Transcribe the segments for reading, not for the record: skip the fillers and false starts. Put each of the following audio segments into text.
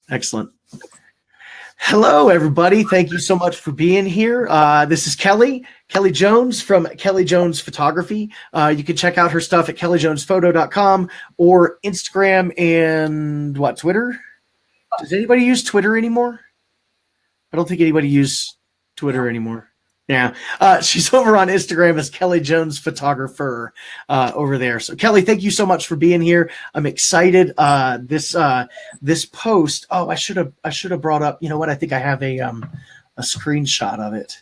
Excellent. Hello, everybody. Thank you so much for being here. This is Kelly Jones from Kelly Jones Photography. You can check out her stuff at kellyjonesphoto.com or Instagram and Twitter? Does anybody use Twitter anymore? I don't think anybody uses Twitter anymore. Yeah. She's over on Instagram as Kelly Jones Photographer over there. So Kelly, thank you so much for being here. I'm excited. This post. Oh, I should have brought up, you know what? I think I have a screenshot of it.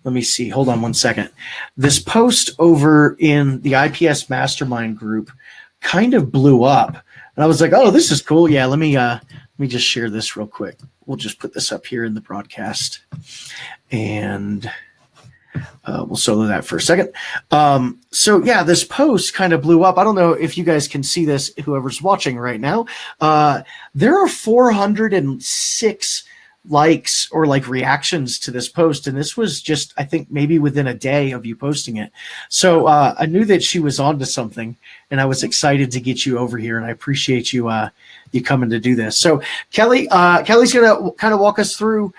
Let me see. Hold on one second. This post over in the IPS Mastermind group kind of blew up. And I was like, oh, this is cool. Yeah, let me just share this real quick. We'll just put this up here in the broadcast. And we'll solo that for a second. So yeah, this post kind of blew up. I don't know if you guys can see this, whoever's watching right now. There are 406 likes or reactions to this post. And this was just, I think, maybe within a day of you posting it. So I knew that she was onto something, and I was excited to get you over here, and I appreciate you you coming to do this. So Kelly's going to kind of walk us through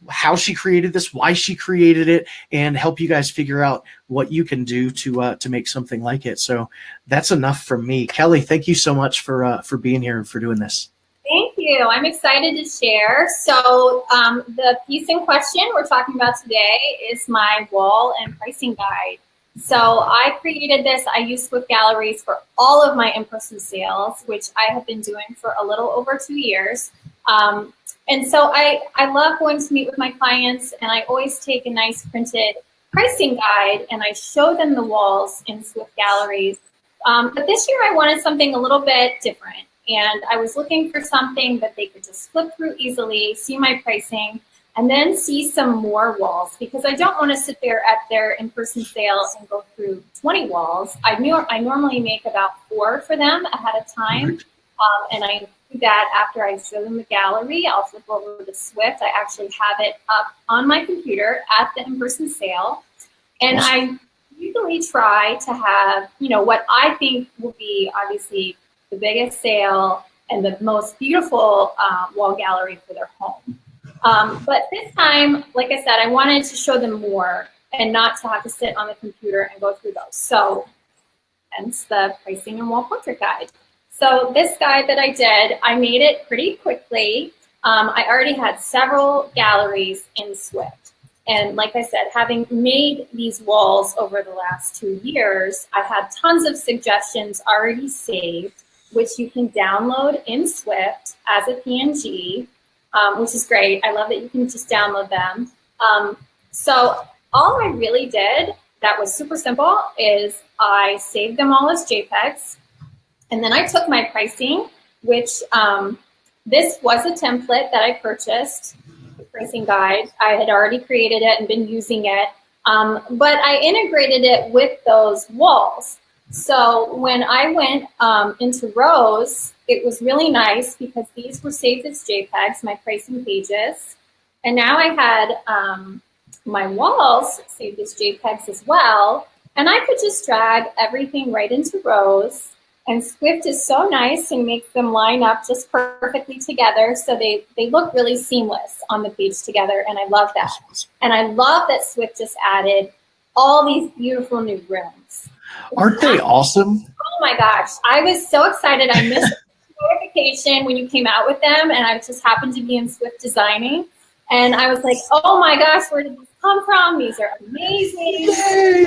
how she created this, why she created it, and help you guys figure out what you can do to make something like it. So that's enough from me. Kelly, thank you so much for being here and for doing this. Thank you. I'm excited to share. So the piece in question we're talking about today is my wall and pricing guide. So I created this. I use Swift Galleries for all of my in-person sales, which I have been doing for a little over 2 years. And so I love going to meet with my clients, and I always take a nice printed pricing guide and I show them the walls in Swift Galleries. But this year I wanted something a little bit different, and I was looking for something that they could just flip through easily, see my pricing, and then see some more walls, because I don't want to sit there at their in-person sale and go through 20 walls. I normally make about 4 for them ahead of time, and I do that after I show them the gallery. I'll flip over to Swift. I actually have it up on my computer at the in-person sale. And I usually try to have, what I think will be obviously the biggest sale and the most beautiful wall gallery for their home. But this time, like I said, I wanted to show them more and not to have to sit on the computer and go through those. So hence the pricing and wall portrait guide. So this guide that I did, I made it pretty quickly. I already had several galleries in Swift. And like I said, having made these walls over the last 2 years, I had tons of suggestions already saved, which you can download in Swift as a PNG, which is great. I love that you can just download them. So all I really did that was super simple is I saved them all as JPEGs. And then I took my pricing, which this was a template that I purchased, the pricing guide. I had already created it and been using it, but I integrated it with those walls. So when I went into rows, it was really nice because these were saved as JPEGs, my pricing pages. And now I had my walls saved as JPEGs as well. And I could just drag everything right into rows. And Swift is so nice and makes them line up just perfectly together, so they look really seamless on the page together, and I love that. And I love that Swift just added all these beautiful new rooms. Aren't they awesome? Oh my gosh, I was so excited. I missed the notification when you came out with them, and I just happened to be in Swift designing. And I was like, oh my gosh, where did these come from? These are amazing.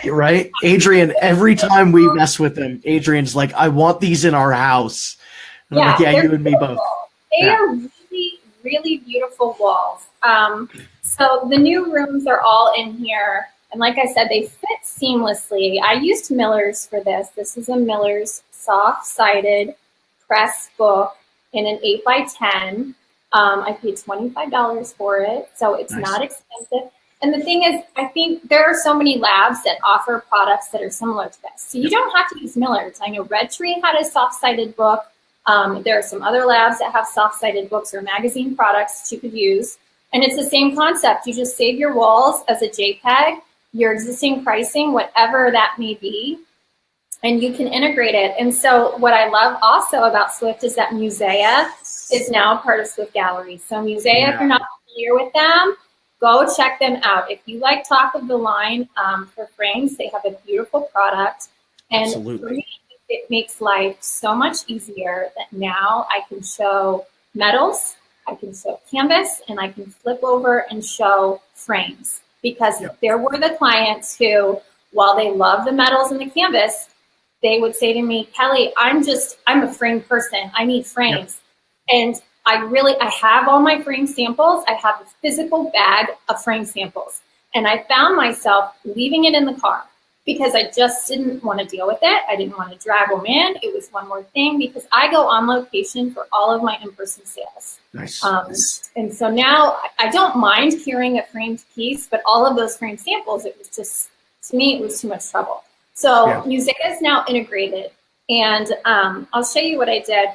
Yay, right? Adrian, every time we mess with them, Adrian's like, I want these in our house. And I'm like, yeah, you and me both. They are really, really beautiful walls. So the new rooms are all in here. And like I said, they fit seamlessly. I used Miller's for this. This is a Miller's soft-sided press book in an 8x10. I paid $25 for it, so it's not expensive. And the thing is, I think there are so many labs that offer products that are similar to this. So you don't have to use Miller's. I know Red Tree had a soft-sided book. There are some other labs that have soft-sided books or magazine products that you could use. And it's the same concept. You just save your walls as a JPEG, your existing pricing, whatever that may be. and you can integrate it. And so what I love also about Swift is that Musea is now part of Swift Gallery. So Musea, if you're not familiar with them, go check them out. If you like top of the line for frames, they have a beautiful product. And Absolutely. for me, it makes life so much easier that now I can show metals, I can show canvas, and I can flip over and show frames. Because there were the clients who, while they love the metals and the canvas, they would say to me, Kelly, I'm a frame person. I need frames. And I have all my frame samples. I have a physical bag of frame samples. And I found myself leaving it in the car because I just didn't want to deal with it. I didn't want to drag them in. It was one more thing because I go on location for all of my in-person sales. Nice. And so now I don't mind carrying a framed piece, but all of those frame samples, it was just, to me, it was too much trouble. So Musea is now integrated. And I'll show you what I did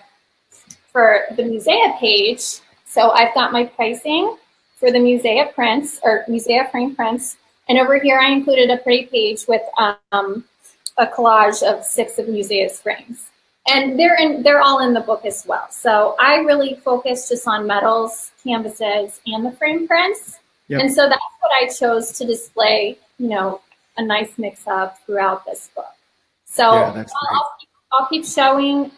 for the Musea page. So I've got my pricing for the Musea prints or Musea frame prints. And over here, I included a pretty page with a collage of 6 of Musea's frames. And they're all in the book as well. So I really focused just on metals, canvases, and the frame prints. And so that's what I chose to display, a nice mix-up throughout this book. So I'll keep showing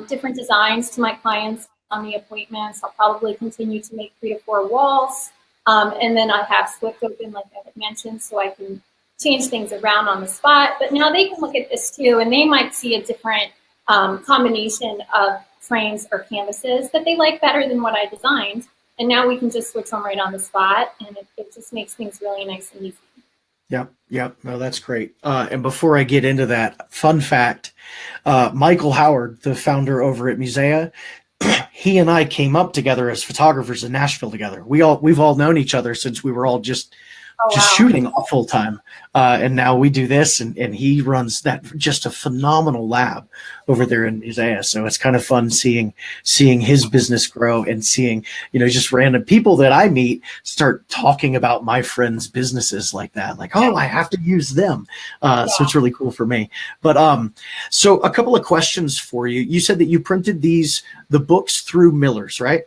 different designs to my clients on the appointments. I'll probably continue to make 3 to 4 walls. And then I have Swift open, like I had mentioned, so I can change things around on the spot. But now they can look at this too, and they might see a different combination of frames or canvases that they like better than what I designed. And now we can just switch them right on the spot, and it just makes things really nice and easy. Yep. No, that's great. And before I get into that, fun fact, Michael Howard, the founder over at Musea, he and I came up together as photographers in Nashville together. We've all known each other since we were all just shooting full time. And now we do this, and he runs that, just a phenomenal lab over there in Musea. So it's kind of fun seeing his business grow and seeing, just random people that I meet start talking about my friends' businesses like that. Like, oh, I have to use them. So it's really cool for me. But so a couple of questions for you. You said that you printed the books through Miller's, right?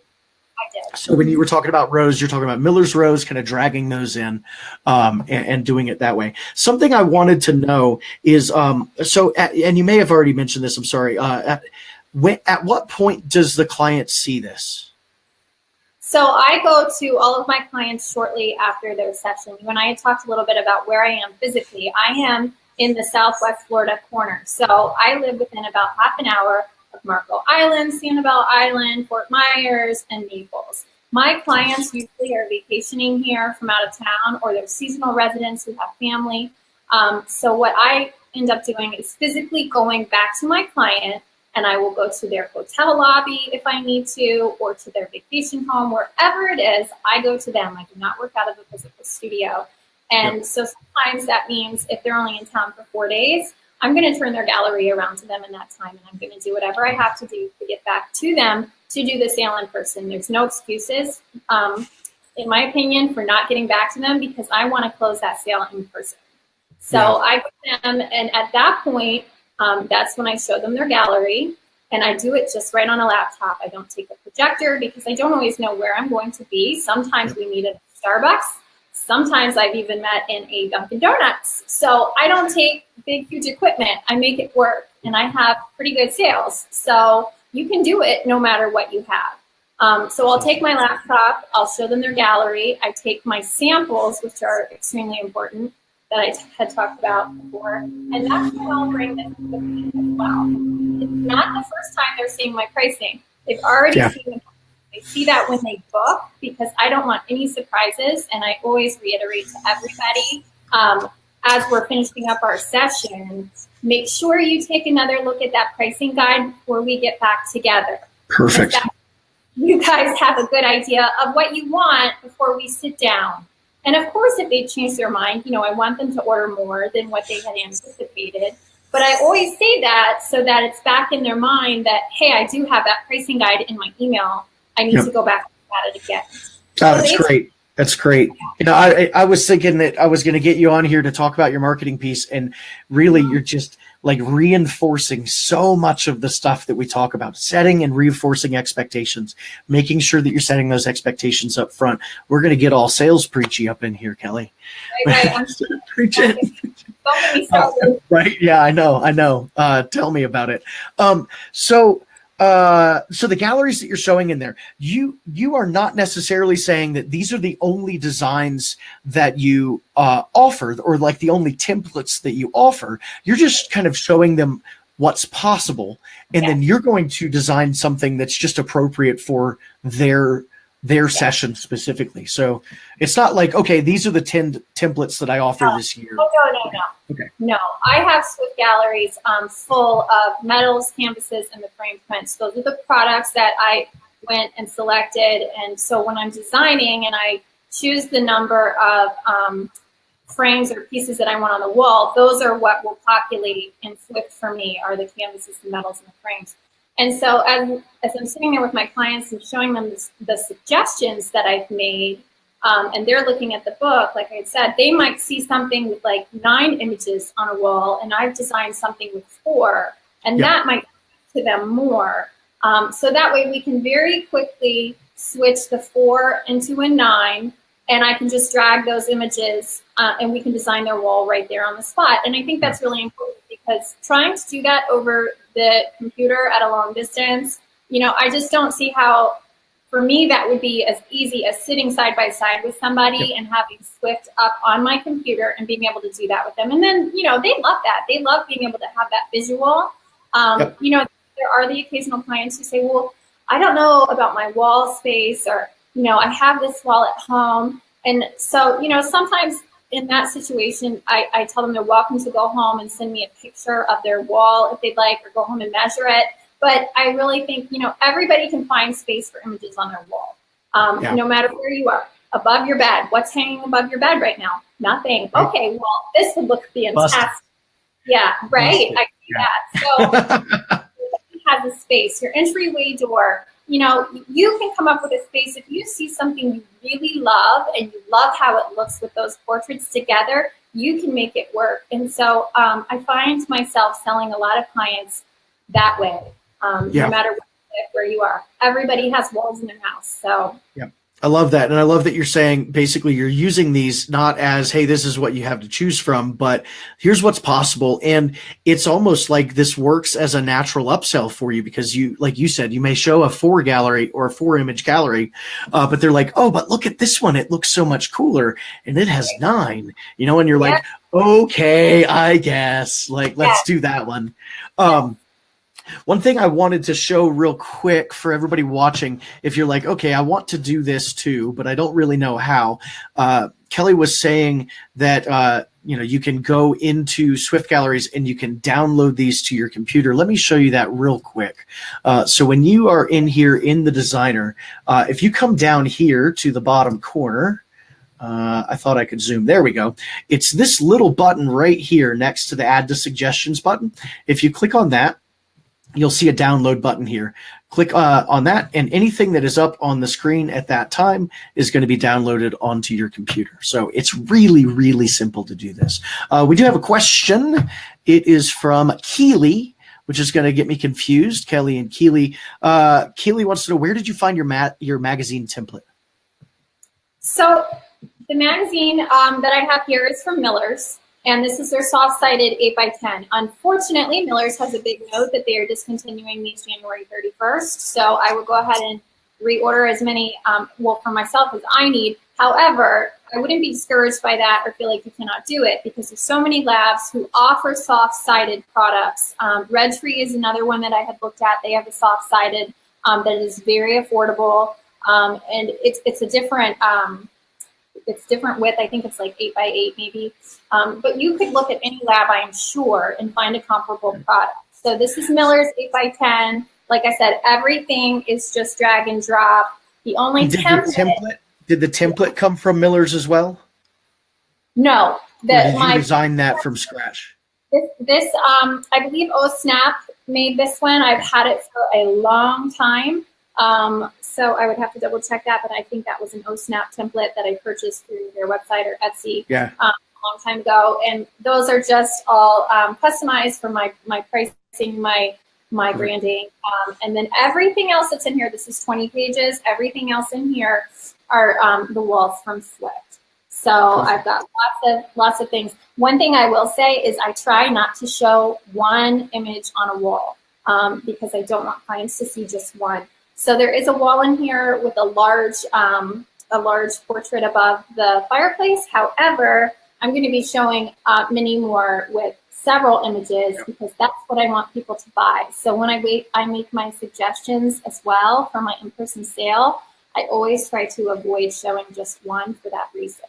So when you were talking about rows, you're talking about Miller's rows, kind of dragging those in and doing it that way. Something I wanted to know is, and you may have already mentioned this, I'm sorry, at what point does the client see this? So I go to all of my clients shortly after their session. When I had talked a little bit about where I am physically, I am in the Southwest Florida corner. So I live within about half an hour of Marco Island, Sanibel Island, Fort Myers, and Naples. My clients usually are vacationing here from out of town, or they're seasonal residents who have family. So what I end up doing is physically going back to my client, and I will go to their hotel lobby if I need to, or to their vacation home, wherever it is, I go to them. I do not work out of a physical studio. And so sometimes that means if they're only in town for 4 days, I'm going to turn their gallery around to them in that time, and I'm going to do whatever I have to do to get back to them to do the sale in person. There's no excuses, in my opinion, for not getting back to them, because I want to close that sale in person. So I go to them, and at that point, that's when I show them their gallery, and I do it just right on a laptop. I don't take a projector because I don't always know where I'm going to be. Sometimes we meet at Starbucks. Sometimes I've even met in a Dunkin' Donuts. So I don't take big, huge equipment. I make it work, and I have pretty good sales. So you can do it no matter what you have. So I'll take my laptop. I'll show them their gallery. I take my samples, which are extremely important, that I had talked about before. And that's when I'll bring this with me as well. It's not the first time they're seeing my pricing. They've already seen it. They see that when they book, because I don't want any surprises. And I always reiterate to everybody, as we're finishing up our session, make sure you take another look at that pricing guide before we get back together. Perfect. You guys have a good idea of what you want before we sit down. And of course, if they change their mind, I want them to order more than what they had anticipated. But I always say that so that it's back in their mind that, hey, I do have that pricing guide in my email. I need to go back at it again. Oh, that's great. That's great. I was thinking that I was going to get you on here to talk about your marketing piece, and really you're just like reinforcing so much of the stuff that we talk about, setting and reinforcing expectations, making sure that you're setting those expectations up front. We're going to get all sales preachy up in here, Kelly. Right. I'm Preach it. Don't get me started. Right. Yeah, I know. Tell me about it. So the galleries that you're showing in there, you are not necessarily saying that these are the only designs that you offer, or like the only templates that you offer. You're just kind of showing them what's possible, and then you're going to design something that's just appropriate for their session specifically. So it's not like, okay, these are the 10 templates that I offer this year. Oh, no. Okay. No, I have Swift galleries full of metals, canvases, and the frame prints. Those are the products that I went and selected. And so when I'm designing and I choose the number of frames or pieces that I want on the wall, those are what will populate in Swift for me, are the canvases, the metals, and the frames. And so as I'm sitting there with my clients and showing them the suggestions that I've made, and they're looking at the book, like I had said, they might see something with like 9 images on a wall, and I've designed something with 4, and that might speak to them more. So that way we can very quickly switch the 4 into a 9, and I can just drag those images and we can design their wall right there on the spot. And I think that's really important, because trying to do that over the computer at a long distance, I just don't see how, for me, that would be as easy as sitting side by side with somebody and having Swift up on my computer and being able to do that with them. And then, they love that. They love being able to have that visual. There are the occasional clients who say, well, I don't know about my wall space, or, I have this wall at home. And so, sometimes in that situation, I tell them they're welcome to go home and send me a picture of their wall if they'd like, or go home and measure it. But I really think, everybody can find space for images on their wall, no matter where you are. Above your bed. What's hanging above your bed right now? Nothing. Okay, well, this would look fantastic. Yeah, right. I see that. So it has a space. Your entryway door, you can come up with a space. If you see something you really love and you love how it looks with those portraits together, you can make it work. And so I find myself selling a lot of clients that way. No matter where you are, everybody has walls in their house. So I love that. And I love that you're saying basically you're using these not as, hey, this is what you have to choose from, but here's what's possible. And it's almost like this works as a natural upsell for you, because you, like you said, you may show a 4 gallery or a 4 image gallery, but they're like, oh, but look at this one. It looks so much cooler. And it has 9, and you're like, okay, I guess, like, let's do that one. One thing I wanted to show real quick for everybody watching, if you're like, okay, I want to do this too, but I don't really know how. Kelly was saying that, you can go into Swift Galleries and you can download these to your computer. Let me show you that real quick. So when you are in here in the designer, if you come down here to the bottom corner, I thought I could zoom. There we go. It's this little button right here next to the Add to Suggestions button. If you click on that, you'll see a download button here. Click on that, and anything that is up on the screen at that time is going to be downloaded onto your computer. So it's really, really simple to do this. We do have a question. It is from Keely, which is going to get me confused. Kelly and Keely. Keely wants to know, where did you find your magazine template? So the magazine that I have here is from Miller's. And this is their soft-sided 8x10. Unfortunately, Miller's has a big note that they are discontinuing these January 31st. So I will go ahead and reorder as many, for myself as I need. However, I wouldn't be discouraged by that or feel like you cannot do it, because there's so many labs who offer soft-sided products. Red Tree is another one that I had looked at. They have a soft-sided that is very affordable. And it's a different... it's different width. I think it's like 8x8 maybe. But you could look at any lab, I'm sure, and find a comparable product. So this is Miller's 8x10. Like I said, everything is just drag and drop. The only did the template come from Miller's as well? No. Did you design that from scratch? This I believe OSnap made this one. I've had it for a long time. So I would have to double check that, but I think that was an OSnap template that I purchased through their website or Etsy. Yeah. long time ago, and those are just all customized for my pricing, my branding, and then everything else that's in here. This is 20 pages. Everything else in here are the walls from Swift. So I've got lots of things. One thing I will say is I try not to show one image on a wall because I don't want clients to see just one. So there is a wall in here with a large portrait above the fireplace. However, I'm going to be showing many more with several images because that's what I want people to buy. So when I make my suggestions as well for my in-person sale, I always try to avoid showing just one for that reason.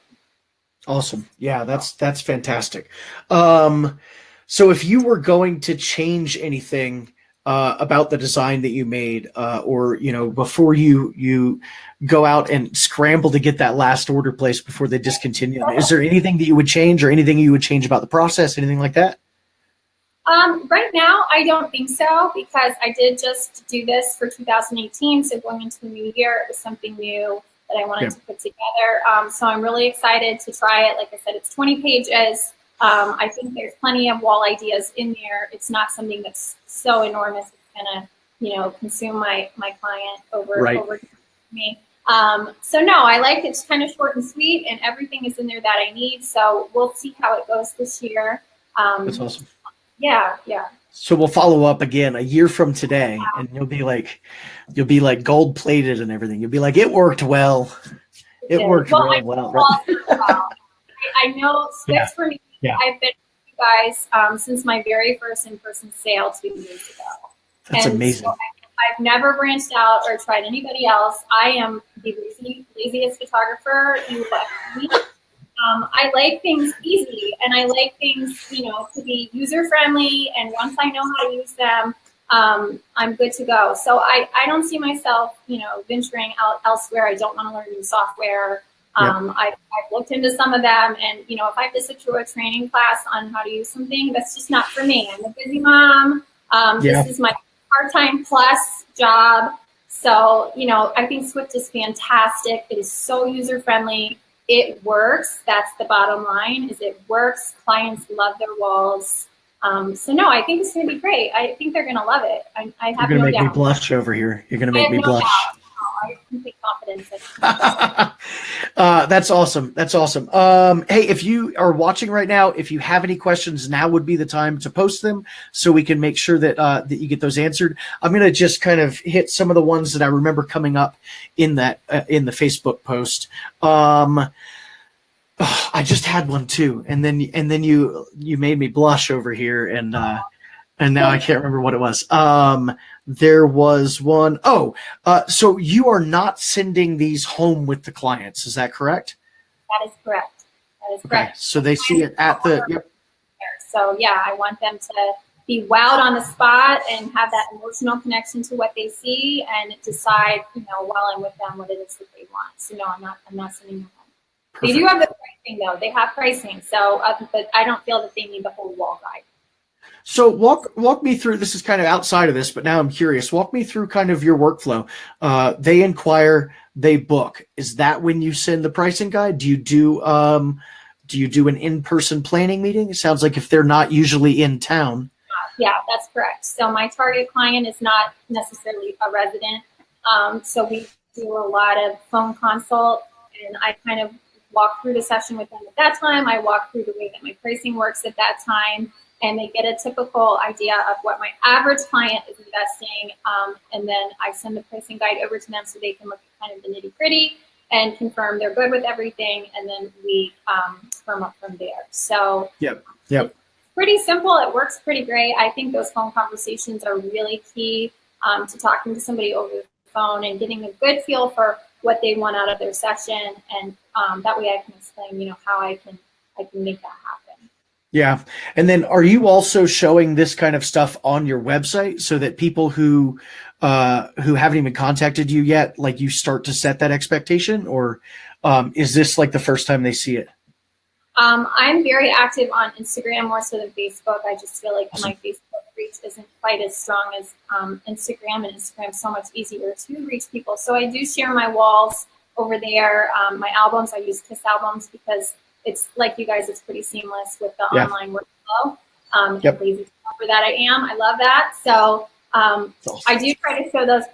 Awesome. Yeah, that's fantastic. So if you were going to change anything about the design that you made, or before you go out and scramble to get that last order placed before they discontinue, is there anything that you would change, or anything you would change about the process, anything like that? Right now, I don't think so because I did just do this for 2018. So going into the new year, it was something new that I wanted to put together. So I'm really excited to try it. Like I said, it's 20 pages. I think there's plenty of wall ideas in there. It's not something that's so enormous it's gonna, consume my client over me. So no, I like it's kind of short and sweet, and everything is in there that I need. So we'll see how it goes this year. That's awesome. Yeah. So we'll follow up again a year from today, and you'll be like gold plated and everything. You'll be like, it worked well. It worked real well. I know Swift for me. Yeah. I've been with you guys since my very first in-person sale 2 years ago. That's amazing. So I've never branched out or tried anybody else. I am the laziest photographer you will ever meet. I like things easy, and I like things, to be user-friendly, and once I know how to use them, I'm good to go. So I don't see myself, venturing out elsewhere. I don't want to learn new software. I've looked into some of them, and, if I have to sit through a training class on how to use something, that's just not for me. I'm a busy mom. This is my part-time plus job. So, I think Swift is fantastic. It is so user-friendly. It works. That's the bottom line, is it works. Clients love their walls. So no, I think it's going to be great. I think they're going to love it. I have no doubt. You're going to make me blush over here. You're going to make me blush. I have complete confidence in it. That's awesome. That's awesome. Hey, if you are watching right now, if you have any questions, now would be the time to post them so we can make sure that that you get those answered. I'm going to just kind of hit some of the ones that I remember coming up in that in the Facebook post. I just had one too, and then you made me blush over here, and now I can't remember what it was. There was one. So you are not sending these home with the clients, is that correct? That is correct. Correct. So they see it at the. Yep. So yeah, I want them to be wowed on the spot and have that emotional connection to what they see, and decide, while I'm with them, what it is that they want. So no, I'm not sending them home. Perfect. They do have the pricing though. They have pricing. So, but I don't feel that they need the whole wall guide. So walk me through, this is kind of outside of this, but now I'm curious. Walk me through kind of your workflow. They inquire, they book. Is that when you send the pricing guide? Do you do an in-person planning meeting? It sounds like if they're not usually in town. Yeah, that's correct. So my target client is not necessarily a resident. So we do a lot of phone consult, and I kind of walk through the session with them at that time. I walk through the way that my pricing works at that time, and they get a typical idea of what my average client is investing. And then I send the pricing guide over to them so they can look at kind of the nitty gritty and confirm they're good with everything. And then we firm up from there. So yep. It's pretty simple. It works pretty great. I think those phone conversations are really key to talking to somebody over the phone and getting a good feel for what they want out of their session. And that way I can explain, how I can make that happen. Yeah. And then are you also showing this kind of stuff on your website so that people who haven't even contacted you yet, like you start to set that expectation, or is this like the first time they see it? I'm very active on Instagram more so than Facebook. I just feel like my Facebook reach isn't quite as strong as Instagram, and Instagram's so much easier to reach people. So I do share my walls over there. My albums, I use Kiss albums because it's like you guys, it's pretty seamless with the Yeah. online workflow. Yep. Lazy for that I love that. So Awesome. I do try to show those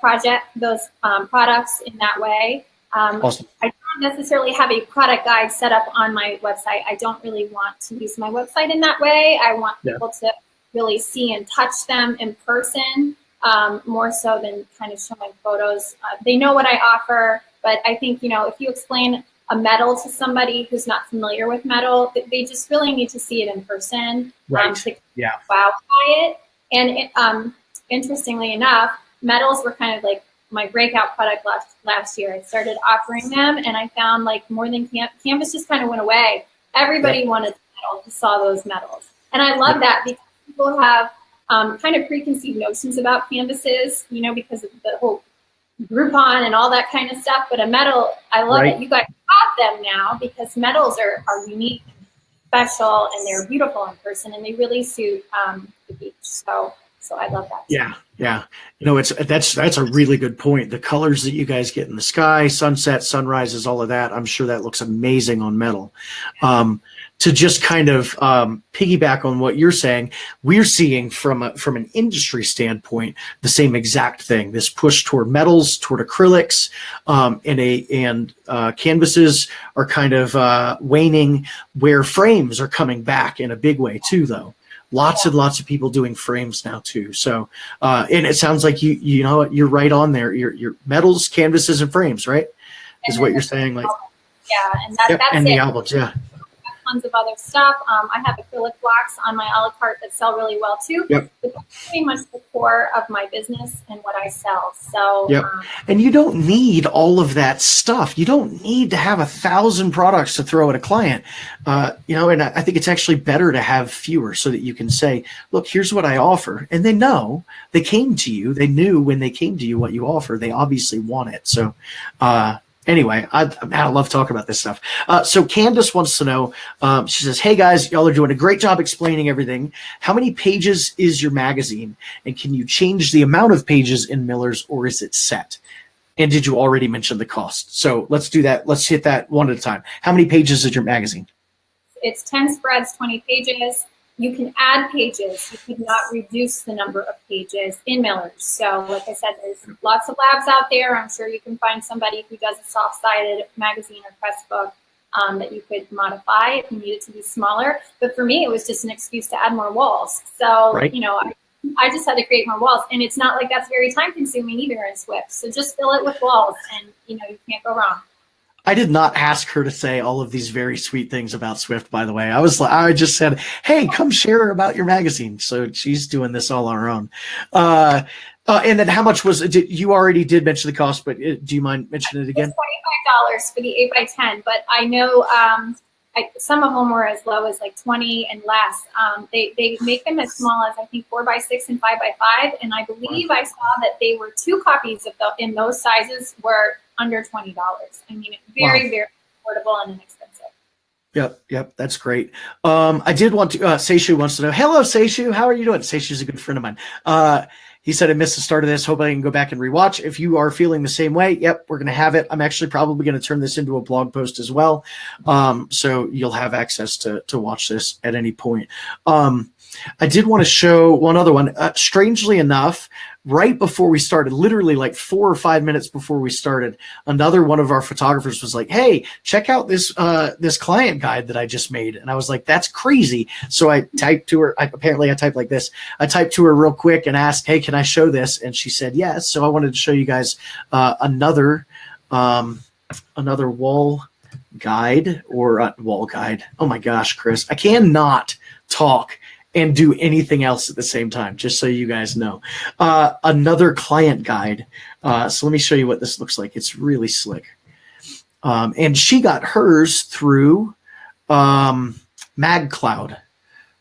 products in that way. Awesome. I don't necessarily have a product guide set up on my website. I don't really want to use my website in that way. I want people to really see and touch them in person, more so than kind of showing photos. They know what I offer, but I think, if you explain a metal to somebody who's not familiar with metal, they just really need to see it in person. Right. To wow by it. And interestingly enough, metals were kind of like my breakout product last year. I started offering them, and I found like more than canvas just kind of went away. Everybody wanted metal, who saw those metals, and I love that because people have kind of preconceived notions about canvases, because of the whole Groupon and all that kind of stuff. But a metal, I love that you guys have them now, because metals are unique, and special, and they're beautiful in person, and they really suit the beach. So I love that. Yeah. That's a really good point. The colors that you guys get in the sky, sunset, sunrises, all of that, I'm sure that looks amazing on metal. To just kind of piggyback on what you're saying, we're seeing from an industry standpoint the same exact thing. This push toward metals, toward acrylics, and canvases are kind of waning, where frames are coming back in a big way too, though. Lots and lots of people doing frames now too. So, and it sounds like you know what, you're right on there. Your metals, canvases, and frames, right? Is what you're saying, like. Yeah, and that's and it. The albums, yeah. Tons of other stuff. I have acrylic blocks on my a la carte that sell really well too. Yep. But that's pretty much the core of my business and what I sell. So. Yep. And you don't need all of that stuff. You don't need to have 1,000 products to throw at a client. And I think it's actually better to have fewer, so that you can say, look, here's what I offer. And they know, they came to you. They knew when they came to you what you offer. They obviously want it. So, anyway, I love talking about this stuff. So Candace wants to know, she says, hey guys, y'all are doing a great job explaining everything. How many pages is your magazine? And can you change the amount of pages in Miller's, or is it set? And did you already mention the cost? So let's do that. Let's hit that one at a time. How many pages is your magazine? It's 10 spreads, 20 pages. You can add pages. You could not reduce the number of pages in Miller's. So like I said, there's lots of labs out there. I'm sure you can find somebody who does a soft-sided magazine or press book that you could modify if you need it to be smaller. But for me, it was just an excuse to add more walls. So, I just had to create more walls. And it's not like that's very time-consuming either in Swift. So just fill it with walls, and, you can't go wrong. I did not ask her to say all of these very sweet things about Swift, by the way. I just said, hey, come share about your magazine. So she's doing this all on her own. And then how much was it? You already did mention the cost, but do you mind mentioning it again? It's $25 for the 8x10, but I know some of them were as low as like 20 and less. They make them as small as I think 4x6 and 5x5, and I believe I saw that they were 2 copies of in those sizes were under $20. I mean, very, very affordable and inexpensive. Yep, that's great. I did want to, Seishu wants to know, hello, Seishu, how are you doing? Seishu's a good friend of mine. He said, I missed the start of this. Hope I can go back and rewatch. If you are feeling the same way, yep, we're going to have it. I'm actually probably going to turn this into a blog post as well. So you'll have access to watch this at any point. I did want to show one other one. Strangely enough, right before we started, literally like 4 or 5 minutes before we started, another one of our photographers was like, hey, check out this client guide that I just made. And I was like, that's crazy. So I typed to her. I typed like this. I typed to her real quick and asked, hey, can I show this? And she said yes. So I wanted to show you guys another wall guide or wall guide. Oh my gosh, Chris, I cannot talk and do anything else at the same time, just so you guys know. Another client guide. So let me show you what this looks like. It's really slick. And she got hers through MagCloud.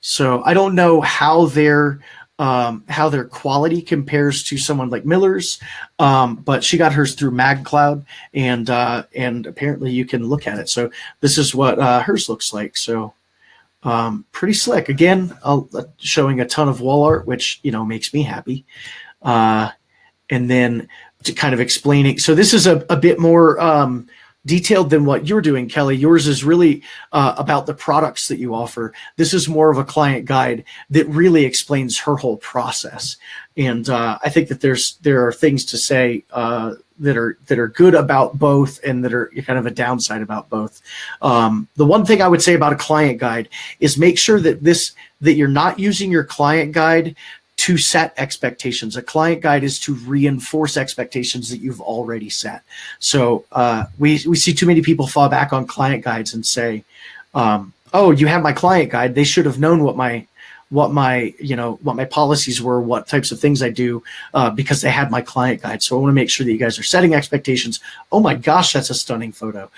So I don't know how their quality compares to someone like Miller's, but she got hers through MagCloud, and apparently you can look at it. So this is what hers looks like. So pretty slick. Again, showing a ton of wall art, which makes me happy. And then to kind of explaining, so this is a bit more detailed than what you're doing, Kelly. Yours is really about the products that you offer. This is more of a client guide that really explains her whole process. And I think that there are things to say that are good about both, and that are kind of a downside about both. The one thing I would say about a client guide is make sure that you're not using your client guide to set expectations. A client guide is to reinforce expectations that you've already set. So we see too many people fall back on client guides and say, "Oh, you have my client guide. They should have known what my policies were, what types of things I do, because they had my client guide." So I want to make sure that you guys are setting expectations. Oh my gosh, that's a stunning photo.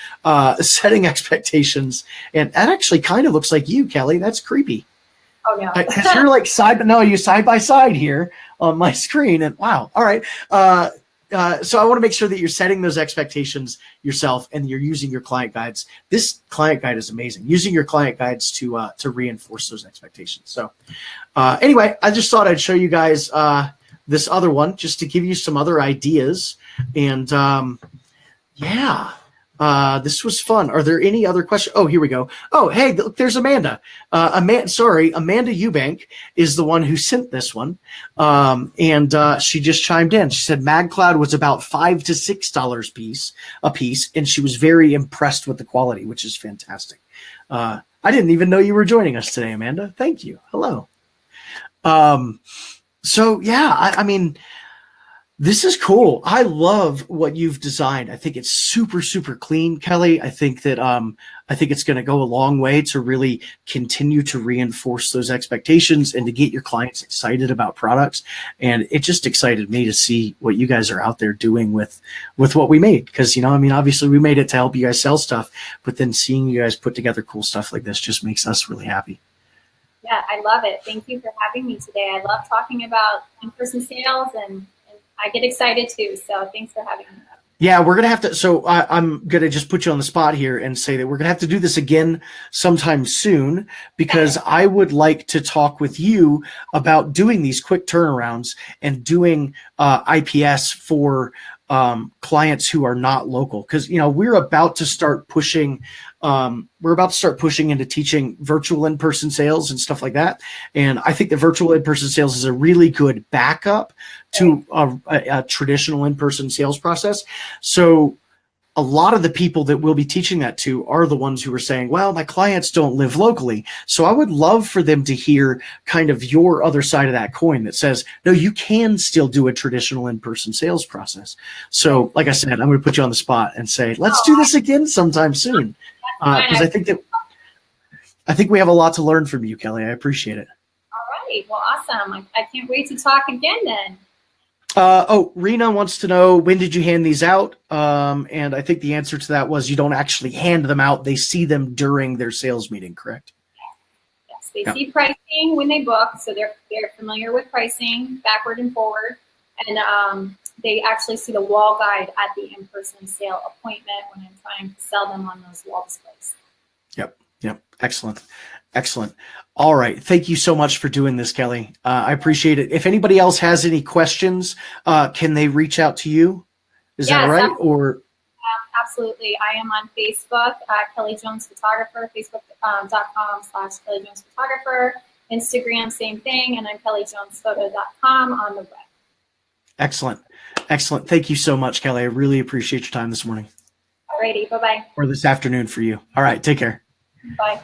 Setting expectations, and that actually kind of looks like you, Kelly. That's creepy. Oh no, because you're like you're side by side here on my screen, and wow. All right. So I want to make sure that you're setting those expectations yourself, and you're using your client guides. This client guide is amazing. Using your client guides to reinforce those expectations. So anyway, I just thought I'd show you guys this other one just to give you some other ideas. And yeah. This was fun. Are there any other questions? Oh, here we go. Oh, hey, look, there's Amanda. Amanda Eubank is the one who sent this one. And she just chimed in. She said MagCloud was about $5 to $6 a piece, and she was very impressed with the quality, which is fantastic. I didn't even know you were joining us today, Amanda. Thank you. Hello. So yeah, I mean, this is cool. I love what you've designed. I think it's super, super clean, Kelly. I think it's going to go a long way to really continue to reinforce those expectations and to get your clients excited about products. And it just excited me to see what you guys are out there doing with what we made. Because, obviously we made it to help you guys sell stuff, but then seeing you guys put together cool stuff like this just makes us really happy. Yeah, I love it. Thank you for having me today. I love talking about in-person sales, and I get excited too. So thanks for having me. Yeah, we're going to have to. So I'm going to just put you on the spot here and say that we're going to have to do this again sometime soon, because I would like to talk with you about doing these quick turnarounds and doing IPS for clients who are not local. Because, we're about to start pushing. We're about to start pushing into teaching virtual in-person sales and stuff like that. And I think the virtual in-person sales is a really good backup to a traditional in-person sales process. So a lot of the people that we'll be teaching that to are the ones who are saying, well, my clients don't live locally. So I would love for them to hear kind of your other side of that coin that says, no, you can still do a traditional in-person sales process. So like I said, I'm going to put you on the spot and say, let's do this again sometime soon. Because I think we have a lot to learn from you, Kelly. I appreciate it. All right. Well, awesome. I can't wait to talk again then. Rena wants to know, when did you hand these out? And I think the answer to that was you don't actually hand them out. They see them during their sales meeting, correct? Yes. They see pricing when they book. So they're familiar with pricing backward and forward. And they actually see the wall guide at the in-person sale appointment when I'm trying to sell them on those wall displays. Yep. Excellent. All right. Thank you so much for doing this, Kelly. I appreciate it. If anybody else has any questions, can they reach out to you? Is that right? Absolutely. Or absolutely. I am on Facebook, Kelly Jones Photographer, facebook.com/Kelly Jones Photographer, Instagram, same thing. And I'm kellyjonesphoto.com on the web. Excellent. Thank you so much, Kelly. I really appreciate your time this morning. Alrighty. Bye-bye. Or this afternoon for you. All right. Take care. Bye.